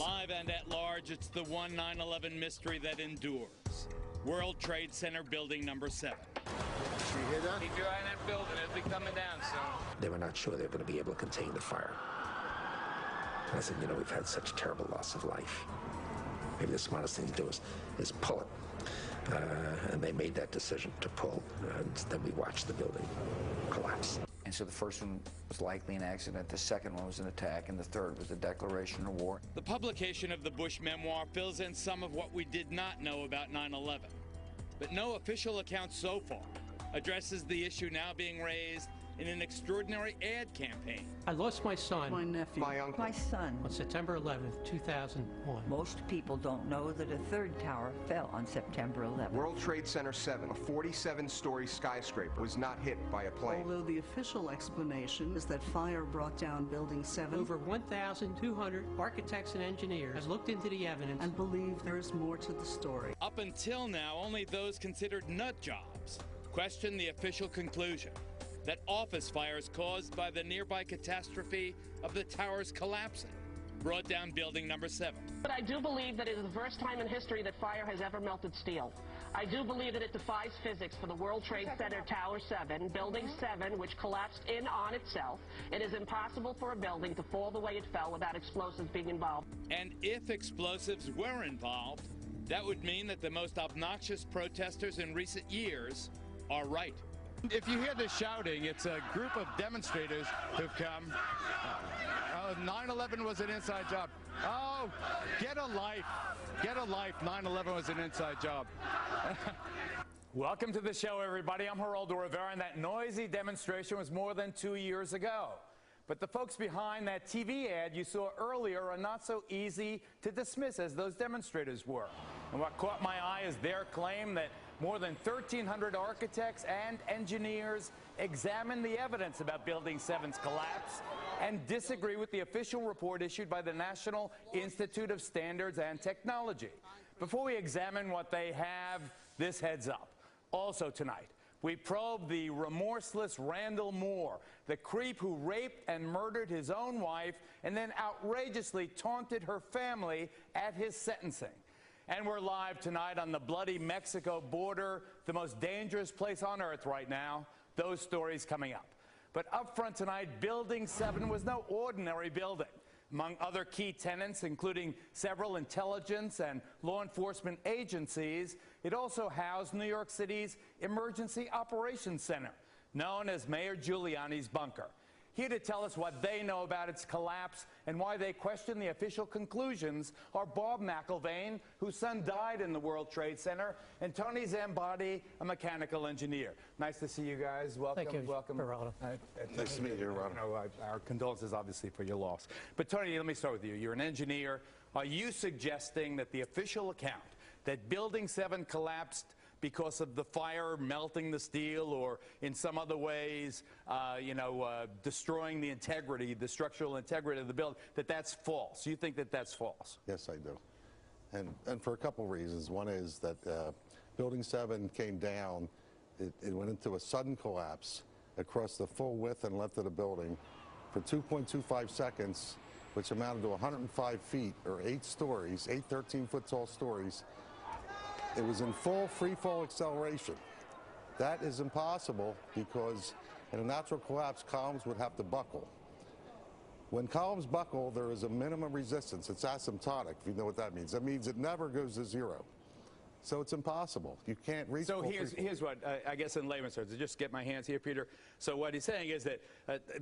Live and at large, it's the one 9/11 mystery that endures. World Trade Center building number 7. You hear that? Keep your eye on that building. It'll be coming down soon. They were not sure they were going to be able to contain the fire. And I said, you know, we've had such terrible loss of life. Maybe the smartest thing to do is pull it. And they made that decision to pull, and then we watched the building collapse. And so the first one was likely an accident, the second one was an attack, and the third was a declaration of war. The publication of the Bush memoir fills in some of what we did not know about 9/11. But no official account so far addresses the issue now being raised in an extraordinary ad campaign. I lost my son, my nephew, My uncle. my son, on September 11th, 2001. Most people don't know that a third tower fell on September 11th. World Trade Center 7, a 47-story skyscraper, was not hit by a plane. Although the official explanation is that fire brought down Building 7. Over 1,200 architects and engineers have looked into the evidence and believe there is more to the story. Up until now, only those considered nut jobs question the official conclusion that office fires caused by the nearby catastrophe of the towers collapsing brought down building number 7. But I do believe that it is the first time in history that fire has ever melted steel. I do believe that it defies physics for the World Trade Center Tower 7, Building 7, which collapsed in on itself. It is impossible for a building to fall the way it fell without explosives being involved. And if explosives were involved, that would mean that the most obnoxious protesters in recent years are right. If you hear the shouting, it's a group of demonstrators who've come. 9/11 was an inside job. Oh, get a life. Get a life. 9/11 was an inside job. Welcome to the show, everybody. I'm Geraldo Rivera, and that noisy demonstration was more than 2 years ago. But the folks behind that TV ad you saw earlier are not so easy to dismiss as those demonstrators were. And what caught my eye is their claim that more than 1,300 architects and engineers examined the evidence about Building 7's collapse and disagree with the official report issued by the National Institute of Standards and Technology. Before we examine what they have, this heads up. Also tonight, we probe the remorseless Randall Moore, the creep who raped and murdered his own wife and then outrageously taunted her family at his sentencing. And we're live tonight on the bloody Mexico border, the most dangerous place on earth right now. Those stories coming up. But up front tonight, Building 7 was no ordinary building. Among other key tenants, including several intelligence and law enforcement agencies, it also housed New York City's Emergency Operations Center, known as Mayor Giuliani's bunker. Here to tell us what they know about its collapse and why they question the official conclusions are Bob McIlvaine, whose son died in the World Trade Center, and Tony Zambati, a mechanical engineer. Nice to see you guys. Welcome. Thank you, welcome. Geraldo. Nice to meet you, Geraldo. Our condolences, obviously, for your loss. But Tony, let me start with you. You're an engineer. Are you suggesting that the official account that Building 7 collapsed because of the fire melting the steel or in some other ways, destroying the integrity, the structural integrity of the building, that's false? You think that that's false? Yes, I do. And for a couple reasons. One is that Building 7 came down. It went into a sudden collapse across the full width and length of the building for 2.25 seconds, which amounted to 105 feet or 8 stories, 8 13-foot tall stories. It was in full free fall acceleration. That is impossible because in a natural collapse, columns would have to buckle. When columns buckle, there is a minimum resistance. It's asymptotic, if you know what that means. That means it never goes to zero. So it's impossible. You can't reach. So here's what I guess in layman's terms, to just get my hands here, Peter. So what he's saying is that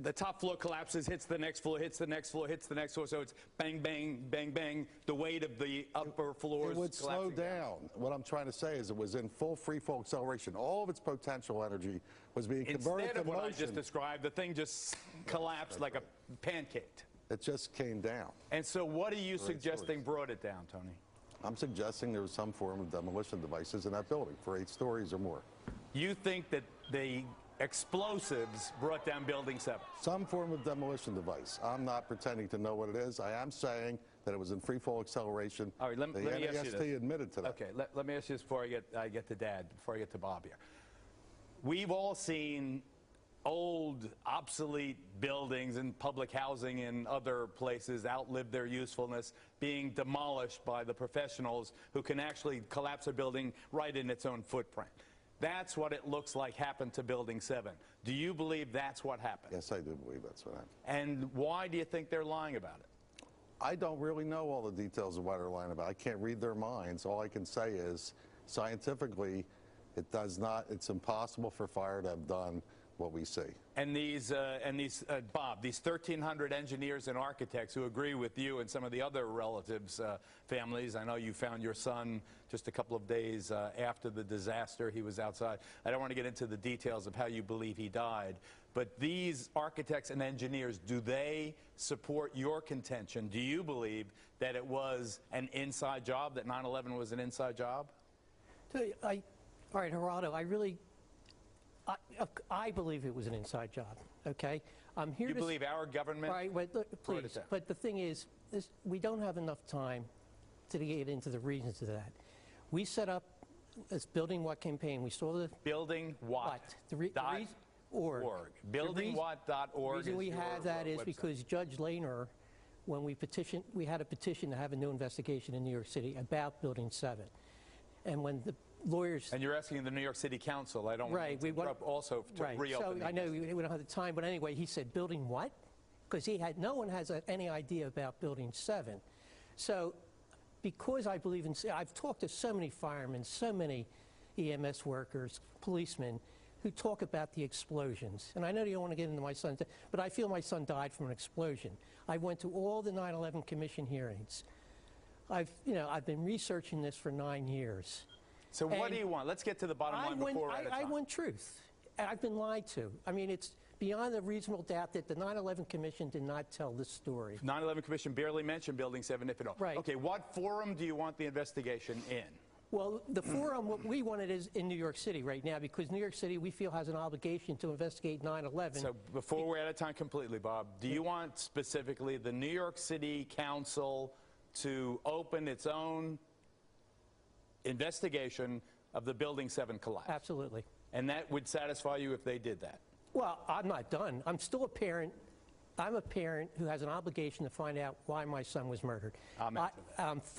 the top floor collapses, hits the next floor, hits the next floor, hits the next floor. So it's bang, bang, bang, bang. The weight of the upper floors. It would slow down. What I'm trying to say is it was in full free fall acceleration. All of its potential energy was being converted to motion. Instead of what I just described, the thing just collapsed like a pancake. It just came down. And so what are you suggesting brought it down, Tony? I'm suggesting there was some form of demolition devices in that building for 8 stories or more. You think that the explosives brought down Building 7? Some form of demolition device. I'm not pretending to know what it is. I am saying that it was in free fall acceleration. All right, let me ask you this. Admitted to that. Okay, let me ask you this before I get to Dad, before I get to Bob here. We've all seen old, obsolete buildings and public housing in other places outlived their usefulness, being demolished by the professionals who can actually collapse a building right in its own footprint. That's what it looks like happened to Building 7. Do you believe that's what happened? Yes, I do believe that's what happened. And why do you think they're lying about it? I don't really know all the details of what they're lying about. I can't read their minds. All I can say is, scientifically, it's impossible for fire to have done what we see. And Bob, these 1,300 engineers and architects who agree with you and some of the other relatives' families. I know you found your son just a couple of days after the disaster. He was outside. I don't want to get into the details of how you believe he died, but these architects and engineers, do they support your contention? Do you believe that it was an inside job, that 9/11 was an inside job? All right, Geraldo, I believe it was an inside job, okay? I'm here you believe our government? Right, please. But the thing is, we don't have enough time to get into the reasons of that. We set up this Building What campaign. We saw the... Building What? .org. BuildingWhat.org. The reason we have that is because Judge Lehner, when we had a petition to have a new investigation in New York City about Building 7. And when the lawyers... And you're asking the New York City Council. I don't want to interrupt also to reopen. So I know we don't have the time, but anyway, he said, Building what? Because no one has any idea about Building 7. So because I believe in... I've talked to so many firemen, so many EMS workers, policemen, who talk about the explosions. And I know you don't want to get into my son's... But I feel my son died from an explosion. I went to all the 9/11 Commission hearings. I've been researching this for 9 years. So what do you want? Let's get to the bottom line before we're out of time. I want truth. I've been lied to. I mean, it's beyond a reasonable doubt that the 9/11 Commission did not tell this story. 9/11 Commission barely mentioned Building 7, if at all. Right. Okay, what forum do you want the investigation in? Well, the forum, what we wanted is in New York City right now, because New York City, we feel, has an obligation to investigate 9/11. So before we're out of time completely, Bob, do you want specifically the New York City Council to open its own investigation of the Building 7 collapse? Absolutely. And that would satisfy you if they did that? Well, I'm not done. I'm still a parent. I'm a parent who has an obligation to find out why my son was murdered.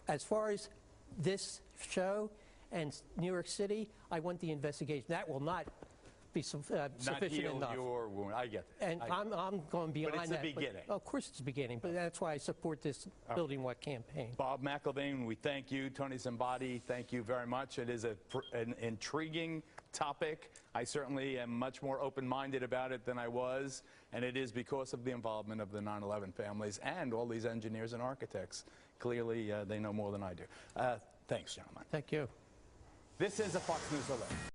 As far as this show and New York City, I want the investigation. That will not be sufficient enough. Your wound. I get that. And I'm going beyond that. But it's the beginning. Of course it's the beginning, but that's why I support this Building What campaign. Bob McIlvaine, we thank you. Tony Zambati, thank you very much. It is an intriguing topic. I certainly am much more open-minded about it than I was, and it is because of the involvement of the 9/11 families and all these engineers and architects. Clearly, they know more than I do. Thanks, gentlemen. Thank you. This is a Fox News Alert.